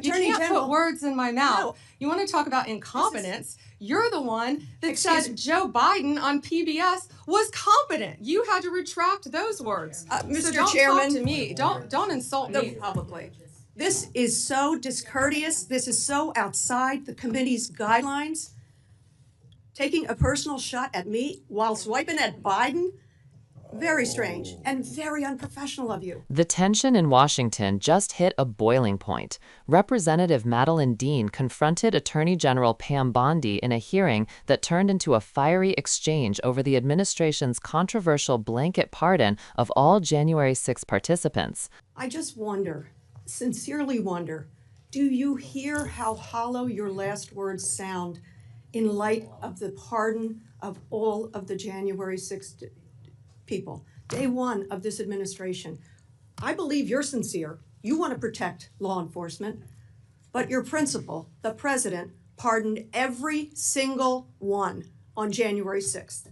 Attorney General, put words in my mouth. No. You want to talk about incompetence? You're the one that said Joe Biden on PBS was competent. You had to retract those words. Mr. So don't Chairman, talk to me. Don't insult me publicly. this is so discourteous. This is so outside the committee's guidelines. Taking a personal shot at me while swiping at Biden? Very strange and very unprofessional of you. The tension in Washington just hit a boiling point. Representative Madeleine Dean confronted Attorney General Pam Bondi in a hearing that turned into a fiery exchange over the administration's controversial blanket pardon of all January 6 participants. I just wonder, sincerely wonder, do you hear how hollow your last words sound in light of the pardon of all of the January 6th people, day one of this administration? I believe you're sincere. You want to protect law enforcement, but your principal, the president, pardoned every single one on January 6th.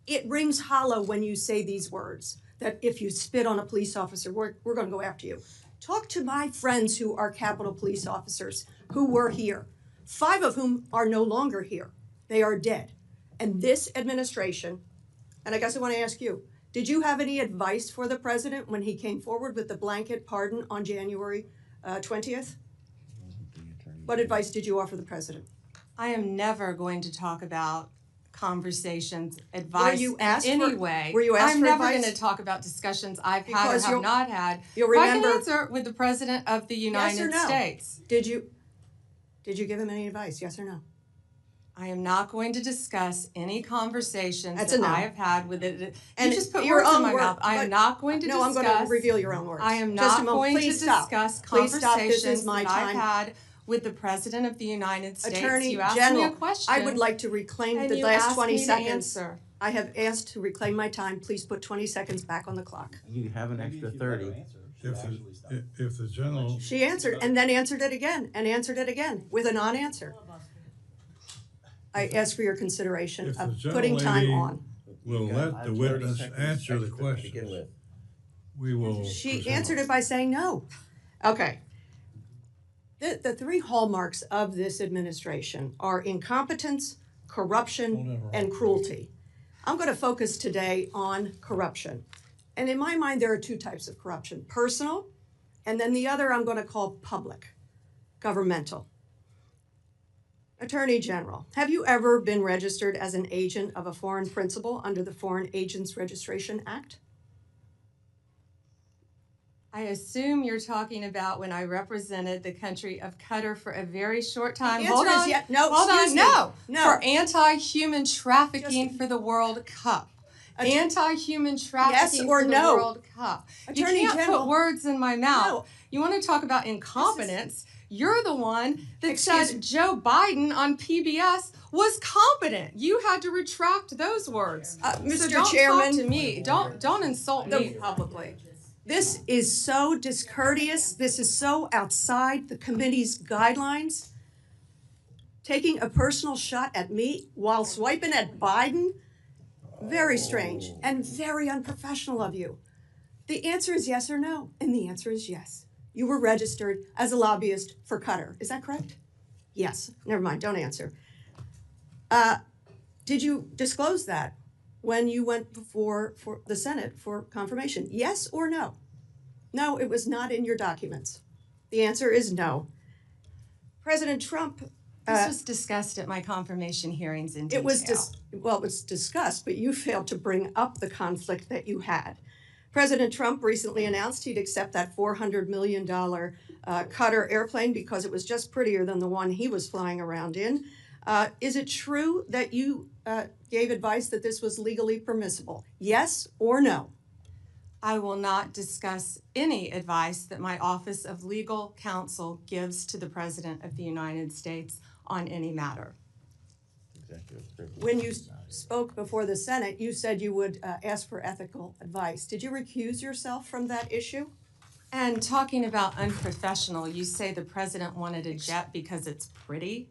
It rings hollow when you say these words, that if you spit on a police officer, we're going to go after you. Talk to my friends who are Capitol Police officers who were here, 5 of whom are no longer here. They are dead. And this administration, and I guess I want to ask you, did you have any advice for the president when he came forward with the blanket pardon on January 20th? What advice did you offer the president? I am never going to talk about conversations, advice Were you asked anyway. Were you asked I'm for never advice? going to talk about discussions I've had Because or have not had. You'll But remember. I can answer with the president of the United Yes or no? States. Did you give him any advice? Yes or no? I am not going to discuss any conversations That's a that no. I have had with it. And You just put your words in own my word, mouth. I am but- not going to No, discuss. I'm going to reveal your own words. I am Just a not moment. going to Please stop. discuss Please stop. This conversations is my that I've time. had with the President of the United States. Attorney You asked General, me a question. I would like to reclaim and the you last asked 20 me to seconds. answer. I have asked to reclaim my time. Please put 20 seconds back on the clock. You have an extra 30. If the general, She answered and then answered it again and answered it again with a non-answer. I ask for your consideration if the of general putting time lady on. will let the witness answer the question, we will. She proceed. answered it by saying no. Okay. The 3 hallmarks of this administration are incompetence, corruption, and cruelty. I'm going to focus today on corruption. And in my mind, there are 2 types of corruption: personal, and then the other I'm going to call public, governmental. Attorney General, have you ever been registered as an agent of a foreign principal under the Foreign Agents Registration Act? I assume you're talking about when I represented the country of Qatar for a very short time. The answer is yes. No, hold on. excuse me. No. For anti-human trafficking for the World Cup. Anti-human trafficking or for the no? World Cup. Attorney you can't General, put words in my mouth. No. You want to talk about incompetence? You're the one that Excuse said Joe Biden on PBS was competent. You had to retract those words. Mr. So don't Chairman, talk to me. Don't insult me publicly. this is so discourteous. This is so outside the committee's guidelines. Taking a personal shot at me while swiping at Biden? Very strange and very unprofessional of you. The answer is yes or no, and the answer is yes. You were registered as a lobbyist for Qatar. Is that correct? Yes. Never mind. Don't answer. Did you disclose that when you went before for the Senate for confirmation? Yes or no? No, it was not in your documents. The answer is no. President Trump. This was discussed at my confirmation hearings in detail. It was it was discussed, but you failed to bring up the conflict that you had. President Trump recently announced he'd accept that $400 million Qatar airplane because it was just prettier than the one he was flying around in. Is it true that you gave advice that this was legally permissible? Yes or no? I will not discuss any advice that my Office of Legal Counsel gives to the President of the United States on any matter. When you spoke before the Senate, you said you would ask for ethical advice. Did you recuse yourself from that issue? And talking about unprofessional, you say the president wanted a jet because it's pretty.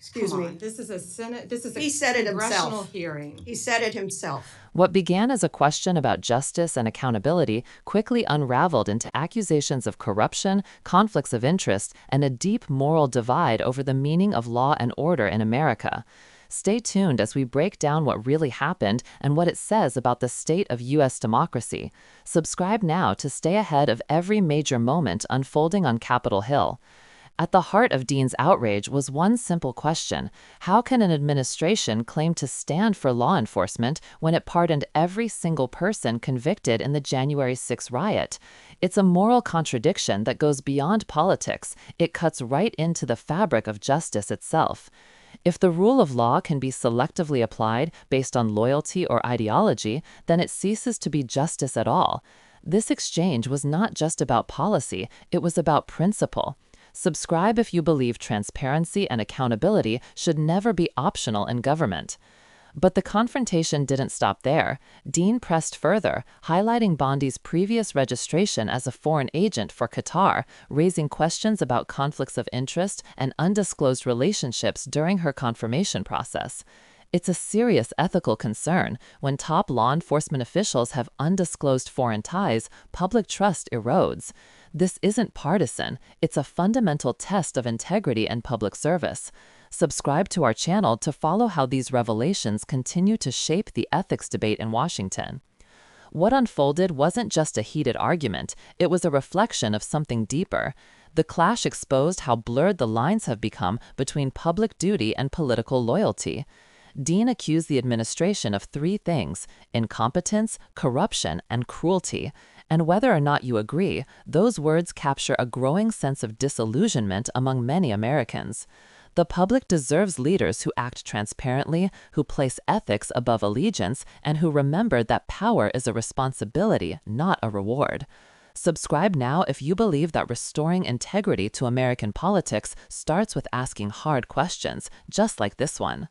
Excuse Come me. on, this is a Senate, this is a He said it himself. congressional hearing. He said it himself. What began as a question about justice and accountability quickly unraveled into accusations of corruption, conflicts of interest, and a deep moral divide over the meaning of law and order in America. Stay tuned as we break down what really happened and what it says about the state of U.S. democracy. Subscribe now to stay ahead of every major moment unfolding on Capitol Hill. At the heart of Dean's outrage was one simple question: how can an administration claim to stand for law enforcement when it pardoned every single person convicted in the January 6 riot? It's a moral contradiction that goes beyond politics. It cuts right into the fabric of justice itself. If the rule of law can be selectively applied based on loyalty or ideology, then it ceases to be justice at all. This exchange was not just about policy, it was about principle. Subscribe if you believe transparency and accountability should never be optional in government. But the confrontation didn't stop there. Dean pressed further, highlighting Bondi's previous registration as a foreign agent for Qatar, raising questions about conflicts of interest and undisclosed relationships during her confirmation process. It's a serious ethical concern. When top law enforcement officials have undisclosed foreign ties, public trust erodes. This isn't partisan. It's a fundamental test of integrity and public service. Subscribe to our channel to follow how these revelations continue to shape the ethics debate in Washington. What unfolded wasn't just a heated argument, it was a reflection of something deeper. The clash exposed how blurred the lines have become between public duty and political loyalty. Dean accused the administration of three things: incompetence, corruption, and cruelty. And whether or not you agree, those words capture a growing sense of disillusionment among many Americans. The public deserves leaders who act transparently, who place ethics above allegiance, and who remember that power is a responsibility, not a reward. Subscribe now if you believe that restoring integrity to American politics starts with asking hard questions, just like this one.